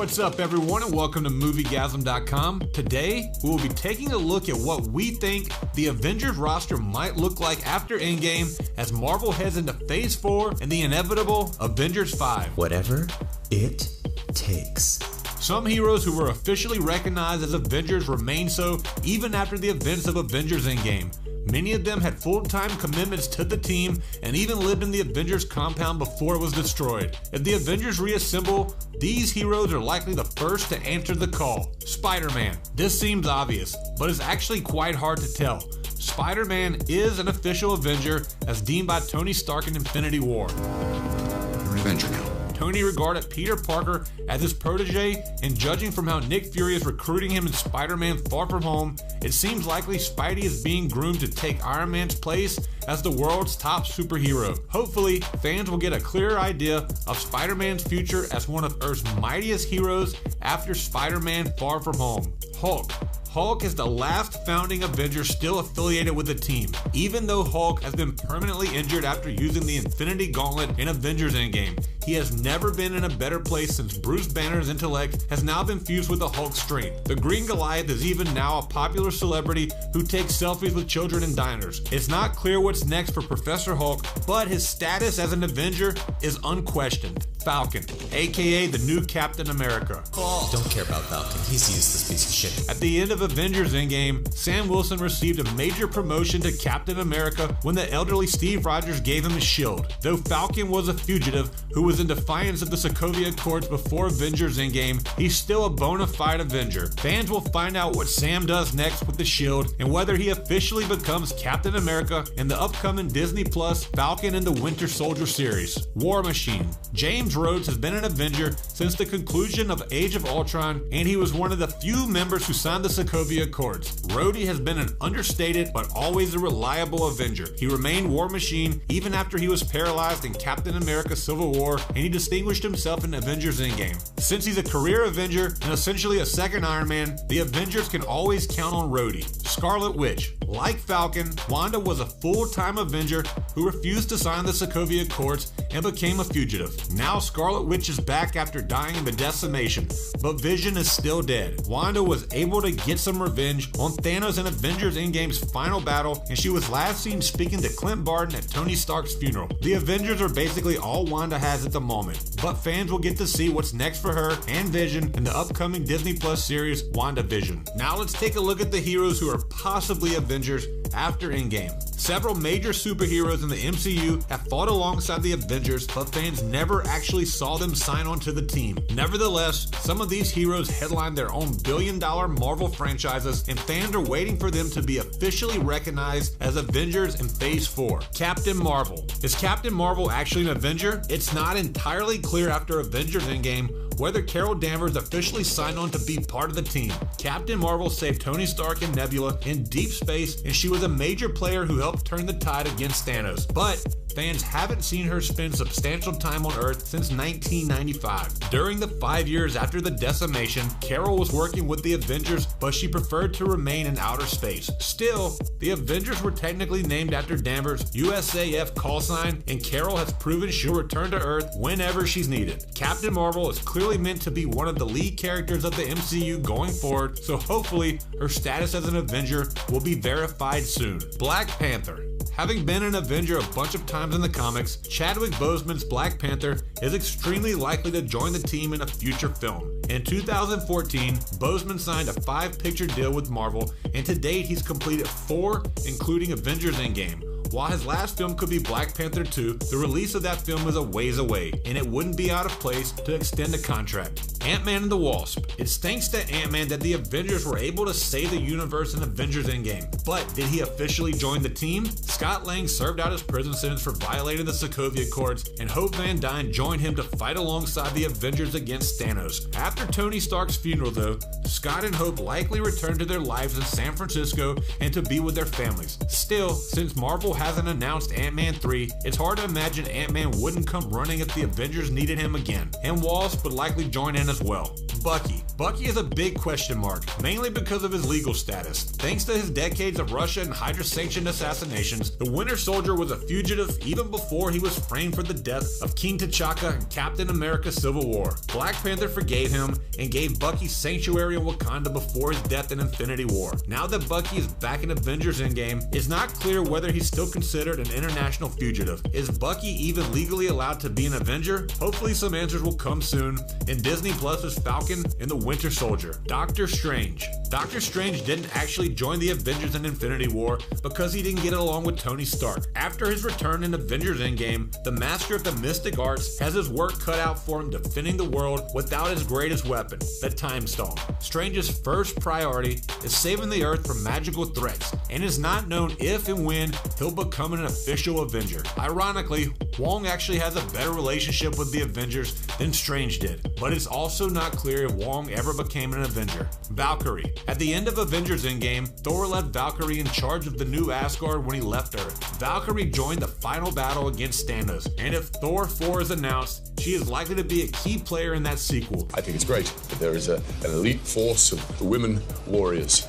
What's up, everyone, and welcome to MovieGasm.com. Today, we will be taking a look at what we think the Avengers roster might look like after Endgame as Marvel heads into Phase 4 and the inevitable Avengers 5. Whatever it takes. Some heroes who were officially recognized as Avengers remain so even after the events of Avengers Endgame. Many of them had full-time commitments to the team and even lived in the Avengers compound before it was destroyed. If the Avengers reassemble, these heroes are likely the first to answer the call. Spider-Man. This seems obvious, but it's actually quite hard to tell. Spider-Man is an official Avenger as deemed by Tony Stark in Infinity War. You're an Avenger now. Tony regarded Peter Parker as his protege, and judging from how Nick Fury is recruiting him in Spider-Man Far From Home, it seems likely Spidey is being groomed to take Iron Man's place as the world's top superhero. Hopefully, fans will get a clearer idea of Spider-Man's future as one of Earth's mightiest heroes after Spider-Man Far From Home. Hulk. Hulk is the last founding Avenger still affiliated with the team, even though Hulk has been permanently injured after using the Infinity Gauntlet in Avengers Endgame. He has never been in a better place since Bruce Banner's intellect has now been fused with the Hulk's strength. The Green Goliath is even now a popular celebrity who takes selfies with children in diners. It's not clear what's next for Professor Hulk, but his status as an Avenger is unquestioned. Falcon, aka the new Captain America. Don't care about Falcon, he's a useless piece of shit. At the end of Avengers Endgame, Sam Wilson received a major promotion to Captain America when the elderly Steve Rogers gave him his shield. Though Falcon was a fugitive who was in defiance of the Sokovia Accords before Avengers Endgame, he's still a bona fide Avenger. Fans will find out what Sam does next with the shield and whether he officially becomes Captain America in the upcoming Disney Plus Falcon and the Winter Soldier series. War Machine. James Rhodes has been an Avenger since the conclusion of Age of Ultron, and he was one of the few members who signed the Sokovia Accords. Rhodey has been an understated but always a reliable Avenger. He remained War Machine even after he was paralyzed in Captain America Civil War, and he distinguished himself in Avengers Endgame. Since he's a career Avenger and essentially a second Iron Man, the Avengers can always count on Rhodey. Scarlet Witch. Like Falcon, Wanda was a full-time Avenger who refused to sign the Sokovia Accords and became a fugitive. Now Scarlet Witch is back after dying in the decimation, but Vision is still dead. Wanda was able to get some revenge on Thanos in Avengers Endgame's final battle, and she was last seen speaking to Clint Barton at Tony Stark's funeral. The Avengers are basically all Wanda has at the moment, but fans will get to see what's next for her and Vision in the upcoming Disney Plus series WandaVision. Now let's take a look at the heroes who are possibly Avengers after Endgame. Several major superheroes in the MCU have fought alongside the Avengers, but fans never actually saw them sign on to the team. Nevertheless, some of these heroes headline their own billion-dollar Marvel franchises, and fans are waiting for them to be officially recognized as Avengers in Phase 4. Captain Marvel. Is Captain Marvel actually an Avenger? It's not entirely clear after Avengers Endgame whether Carol Danvers officially signed on to be part of the team. Captain Marvel saved Tony Stark and Nebula in deep space, and she was a major player who helped turn the tide against Thanos. But fans haven't seen her spend substantial time on Earth since 1995. During the 5 years after the decimation, Carol was working with the Avengers, but she preferred to remain in outer space. Still, the Avengers were technically named after Danvers' USAF call sign, and Carol has proven she'll return to Earth whenever she's needed. Captain Marvel is clearly meant to be one of the lead characters of the MCU going forward, so hopefully her status as an Avenger will be verified soon. Black Panther. Having been an Avenger a bunch of times in the comics, Chadwick Boseman's Black Panther is extremely likely to join the team in a future film. In 2014, Boseman signed a 5-picture deal with Marvel, and to date he's completed 4, including Avengers Endgame. While his last film could be Black Panther 2, the release of that film is a ways away, and it wouldn't be out of place to extend the contract. Ant-Man and the Wasp. It's thanks to Ant-Man that the Avengers were able to save the universe in Avengers Endgame. But did he officially join the team? Scott Lang served out his prison sentence for violating the Sokovia Accords, and Hope Van Dyne joined him to fight alongside the Avengers against Thanos. After Tony Stark's funeral though, Scott and Hope likely returned to their lives in San Francisco and to be with their families. Still, since Marvel hasn't announced Ant-Man 3, it's hard to imagine Ant-Man wouldn't come running if the Avengers needed him again, and Wasp would likely join in as well. Bucky. Bucky is a big question mark, mainly because of his legal status. Thanks to his decades of Russia and Hydra-sanctioned assassinations, the Winter Soldier was a fugitive even before he was framed for the death of King T'Chaka in Captain America Civil War. Black Panther forgave him and gave Bucky sanctuary in Wakanda before his death in Infinity War. Now that Bucky is back in Avengers Endgame, it's not clear whether he's still considered an international fugitive. Is Bucky even legally allowed to be an Avenger? Hopefully some answers will come soon in Disney Plus's Falcon and the Winter Soldier. Doctor Strange. Doctor Strange didn't actually join the Avengers in Infinity War because he didn't get along with Tony Stark. After his return in Avengers Endgame, the master of the mystic arts has his work cut out for him defending the world without his greatest weapon, the Time Stone. Strange's first priority is saving the Earth from magical threats, and it's not known if and when he'll become an official Avenger. Ironically, Wong actually has a better relationship with the Avengers than Strange did, but it's also not clear if Wong ever became an Avenger. Valkyrie. At the end of Avengers Endgame, Thor left Valkyrie in charge of the new Asgard when he left Earth. Valkyrie joined the final battle against Thanos, and if Thor 4 is announced, she is likely to be a key player in that sequel. I think it's great that there is an elite force of women warriors.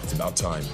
It's about time.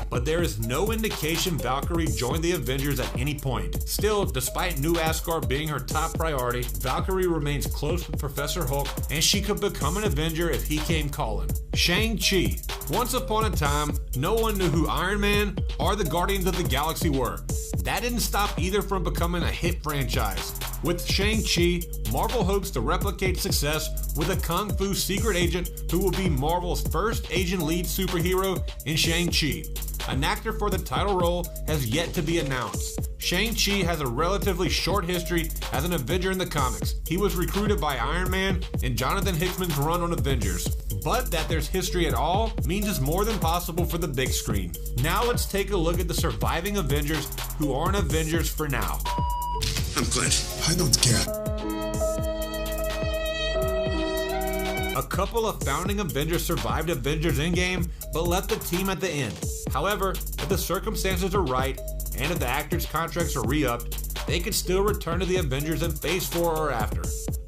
But there is no indication Valkyrie joined the Avengers at any point. Still, despite New Asgard being her top priority, Valkyrie remains close with Professor Hulk, and she could become an Avenger if he came calling. Shang-Chi. Once upon a time, no one knew who Iron Man or the Guardians of the Galaxy were. That didn't stop either from becoming a hit franchise. With Shang-Chi, Marvel hopes to replicate success with a Kung Fu secret agent who will be Marvel's first Asian lead superhero in Shang-Chi. An actor for the title role has yet to be announced. Shang-Chi has a relatively short history as an Avenger in the comics. He was recruited by Iron Man in Jonathan Hickman's run on Avengers. But that there's history at all means it's more than possible for the big screen. Now let's take a look at the surviving Avengers who aren't Avengers for now. I'm Clint. I don't care. A couple of founding Avengers survived Avengers Endgame, but left the team at the end. However, if the circumstances are right, and if the actors' contracts are re-upped, they could still return to the Avengers in Phase 4 or after.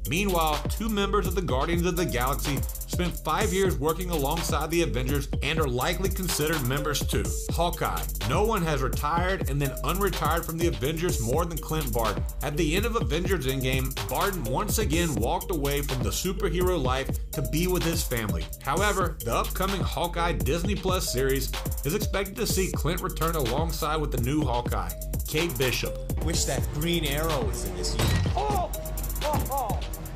Meanwhile, two members of the Guardians of the Galaxy spent 5 years working alongside the Avengers and are likely considered members too. Hawkeye. No one has retired and then unretired from the Avengers more than Clint Barton. At the end of Avengers Endgame, Barton once again walked away from the superhero life to be with his family. However, the upcoming Hawkeye Disney Plus series is expected to see Clint return alongside with the new Hawkeye, Kate Bishop. Wish that Green Arrow was in this unit.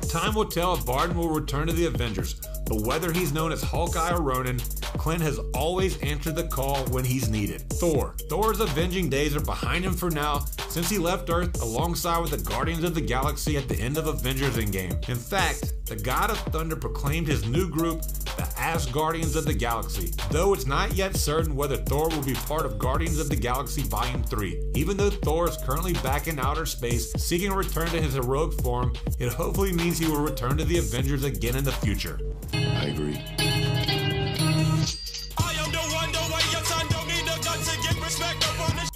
Time will tell if Barton will return to the Avengers, but whether he's known as Hawkeye or Ronin, Clint has always answered the call when he's needed. Thor. Thor's avenging days are behind him for now, since he left Earth alongside with the Guardians of the Galaxy at the end of Avengers Endgame. In fact, the God of Thunder proclaimed his new group the Asgardians of the Galaxy, though it's not yet certain whether Thor will be part of Guardians of the Galaxy Volume 3. Even though Thor is currently back in outer space seeking a return to his heroic form, it hopefully means he will return to the Avengers again in the future. I agree.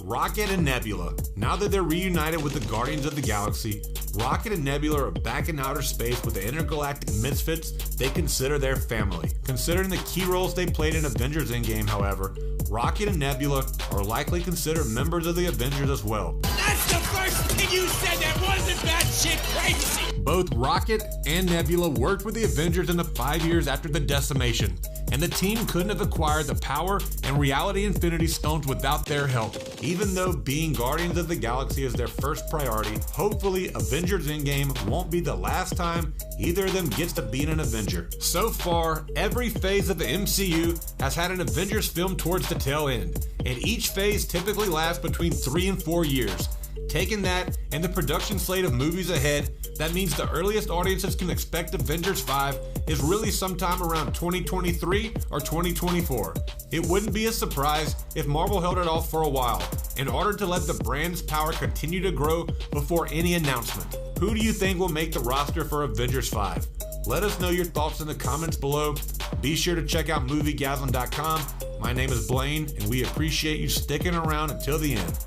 Rocket and Nebula. Now that they're reunited with the Guardians of the Galaxy, Rocket and Nebula are back in outer space with the intergalactic misfits they consider their family. Considering the key roles they played in Avengers Endgame, however, Rocket and Nebula are likely considered members of the Avengers as well. That's the first thing you said that wasn't batshit crazy! Both Rocket and Nebula worked with the Avengers in the 5 years after the decimation, and the team couldn't have acquired the power and reality Infinity Stones without their help. Even though being Guardians of the Galaxy is their first priority, hopefully Avengers Endgame won't be the last time either of them gets to be an Avenger. So far, every phase of the MCU has had an Avengers film towards the tail end, and each phase typically lasts between 3 and 4 years. Taking that and the production slate of movies ahead, that means the earliest audiences can expect Avengers 5 is really sometime around 2023 or 2024. It wouldn't be a surprise if Marvel held it off for a while, in order to let the brand's power continue to grow before any announcement. Who do you think will make the roster for Avengers 5? Let us know your thoughts in the comments below. Be sure to check out MovieGasm.com. My name is Blaine, and we appreciate you sticking around until the end.